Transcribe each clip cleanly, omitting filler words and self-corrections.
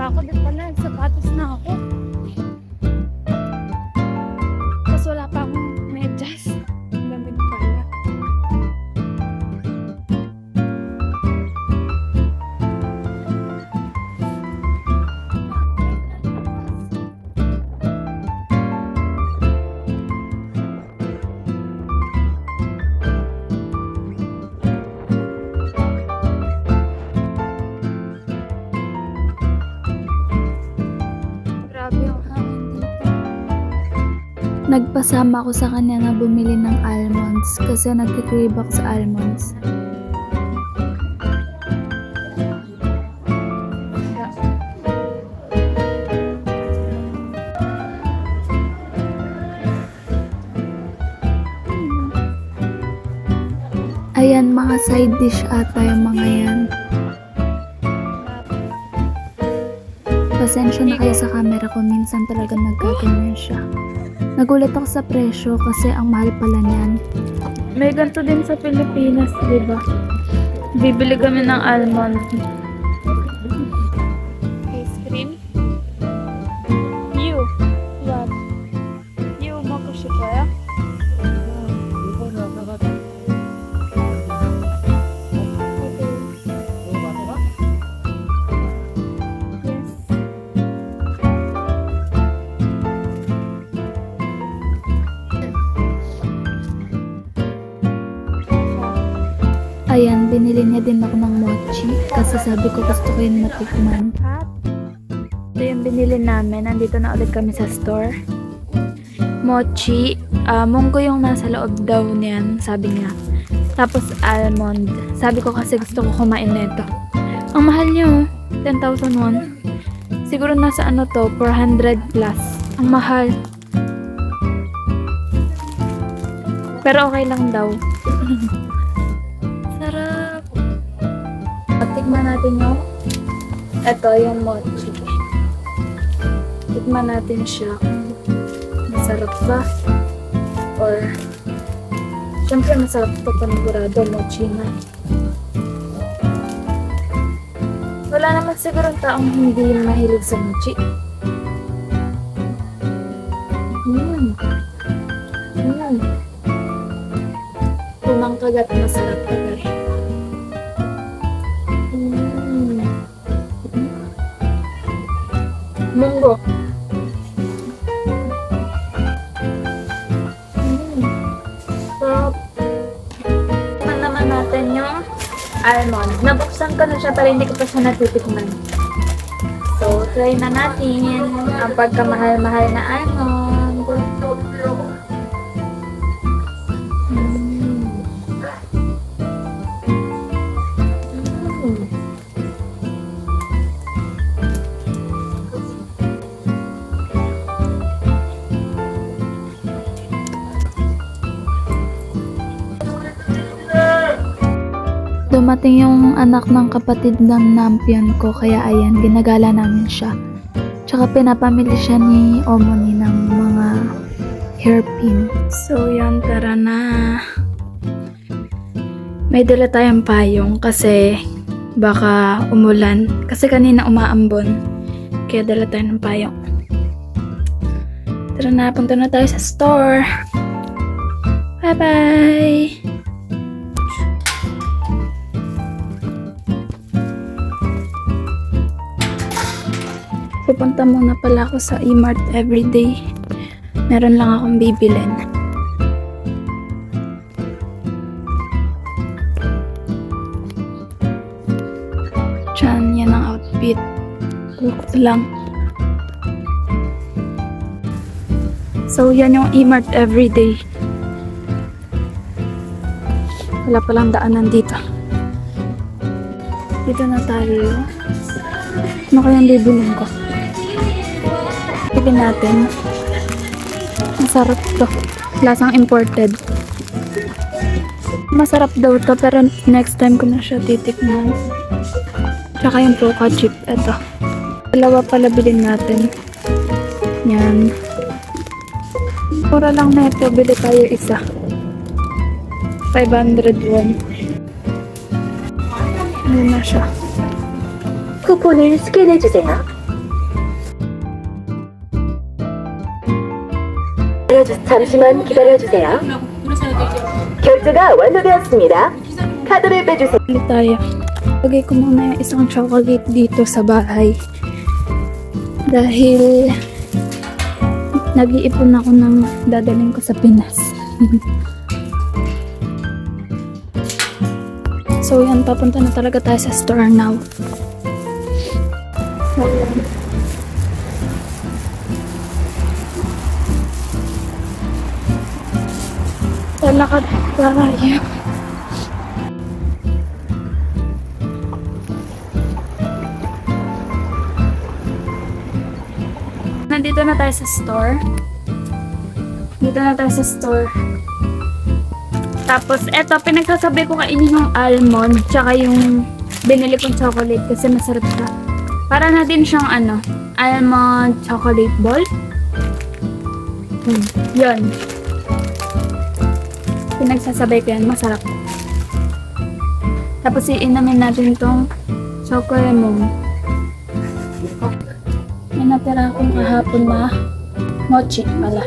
pa ako. Di pala, sapatos na ako. Tapos wala pa akong medyas. Ang lamig pala. Grabe yung hangin dito. Nagpasama ako sa kanya na bumili ng almonds kasi nagkikrave ako sa almonds. Ayan, mga side dish ata yung mga yan. Pasensya na kayo sa camera ko, minsan talaga nagkaganyan siya. Nagulat ako sa presyo kasi ang mahal pala niyan. May ganito din sa Pilipinas, di ba? Bibili kami ng almond. Ice cream? You. What? You 먹고 싶어요? Ayan, binili niya din ako ng mochi kasi sabi ko gusto ko yung matikman. Ito yung binili namin. Nandito na ulit kami sa store. Mochi. Munggo yung nasa loob daw niyan, sabi niya. Tapos almond. Sabi ko kasi gusto ko kumain nito. Ang mahal niyo, 10,000 won. Siguro nasa ano to, 400 plus. Ang mahal. Pero okay lang daw. Sarap. Tikman natin yung ito, yung mochi. Tikman natin siya kung masarap ba or syempre masarap ito panigurado, mochi na. Wala naman siguro taong hindi mahilig sa mochi. Unang kagat, masarap agad. Munggo. Sarap. Tikman naman natin yung almond. Nabuksan ko na siya pero hindi ko pa siya natitikman. So, try na natin ang pagkamahal-mahal na almond. Dumating yung anak ng kapatid ng nampion ko, kaya ayan, ginagala namin siya. Tsaka pinapamili siya ni Omoni ng mga hairpin. So yan, tara na. May dala tayong payong kasi baka umulan. Kasi kanina umaambon. Kaya dala tayo ng payong. Tara na, punta na tayo sa store. Bye-bye! Pupunta muna pala ako sa E-Mart everyday. Meron lang akong bibilin. Diyan, yan ang outfit. Look lang. So, yan yung E-Mart everyday. Wala palang daanan dito. Dito na tayo. Ano kayang bibilin ko? Pipin natin. Masarap to. Lasang imported. Masarap daw to pero next time ko na siya titikman. Tsaka yung Poca chip. Ito. Dalawa pala bilhin natin. Yan. Mura lang na ito. Bili tayo isa. 500 won. Ano na siya? 쿠폰을 스캔해주세요. 잠시만 기다려주세요. 결제가 완료되었습니다. 카드를 빼주세요. Ulit tayo. Lagay ko muna yung isang chocolate dito sa bahay. Dahil nag-iipon ako ng dadalhin ko sa Pinas. So yan, papunta na talaga tayo sa store now. Lalakad tayo. Nandito na tayo sa store. Dito na tayo sa store. Tapos, eto, pinagsasabi ko kainin yung almond, tsaka yung binili kong chocolate kasi masarap siya. Para na din siyang almond chocolate ball. Yun. Pinagsasabay ko yan, masarap. Tapos, iinamin natin itong chocolate. May natira akong kahapon na mochi pala.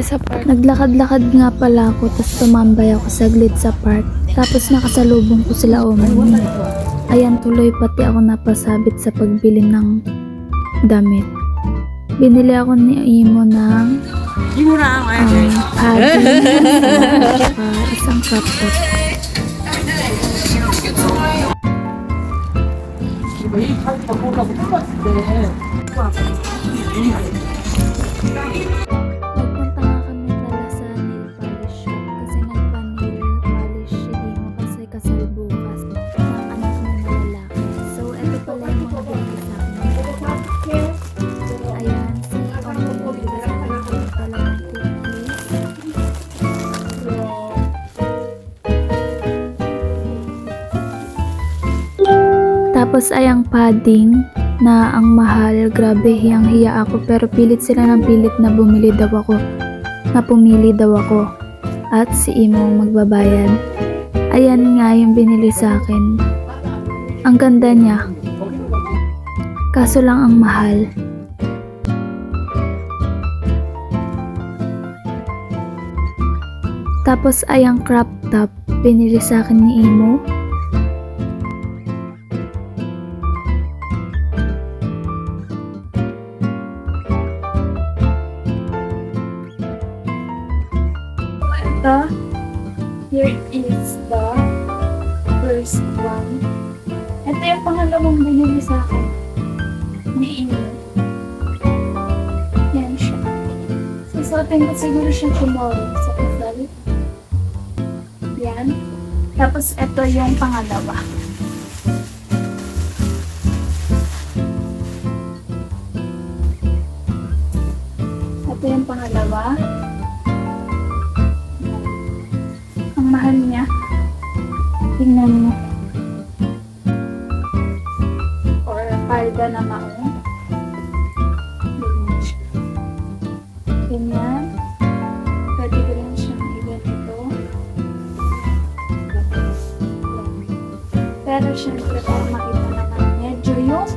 Sa park. Naglakad-lakad nga pala ako, tapos tumambay ako saglit sa park. Tapos nakasalubong ko sila Omen. Ayan, tuloy pati ako napasabit sa pagbili ng damit. Binili ako ni Imo ng padding, isang crop top. Nagpunta nga kami pala sa nail polish shop kasi nagpa-nail polish si Imo kasi kasal bukas ng anak mo na lalaki. So, eto pala yung mga binili sa akin. Ayan, si Imo binili sa akin pala ng cookies. Tapos ay ang padding na ang mahal, grabe hiyang-hiya ako pero pilit sila ng pilit na pumili daw ako at si Imo magbabayad. Ayan nga yung binili sa akin. Ang ganda niya, kaso lang ang mahal. Tapos ay ang crop top binili sa akin ni Imo. Here is the first one. Ito yung pangalawang binili sa akin ni Imo. Yan siya. Susuotin ko siguro siya tomorrow sa kasal. Yan. Tapos ito yung pangalawa. Ito yung pangalawa. Mahal niya. Tingnan mo. Or palda na maong. Ganyan siya. Ganyan. Pwede ko rin siyang i-ganito. Pero syempre para makita naman medyo yung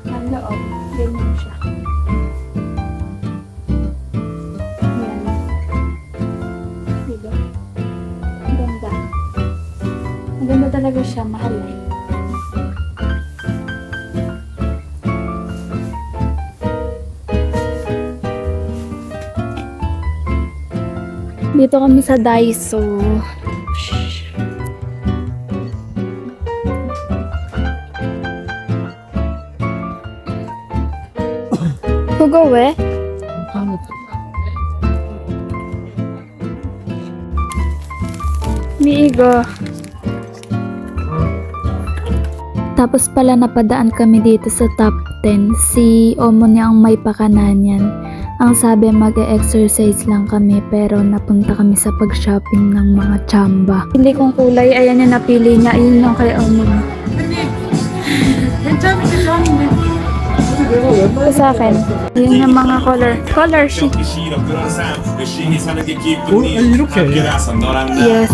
ang loob. Ganyan siya. Yan. Diba? Ganda. talaga siya, mahal eh. Dito kami sa Daiso. Hugo we? Miigo. Tapos pala napadaan kami dito sa top 10. Si Omo niya ang may pakanan yan. Ang sabi mag-exercise lang kami pero napunta kami sa pag-shopping ng mga chamba. Pili kong kulay, ayan yung napili niya. Ayun yung kay Omo. Ito sa akin. Ayun yung mga color. Color sheet. 어? 아니 이렇게 Yes.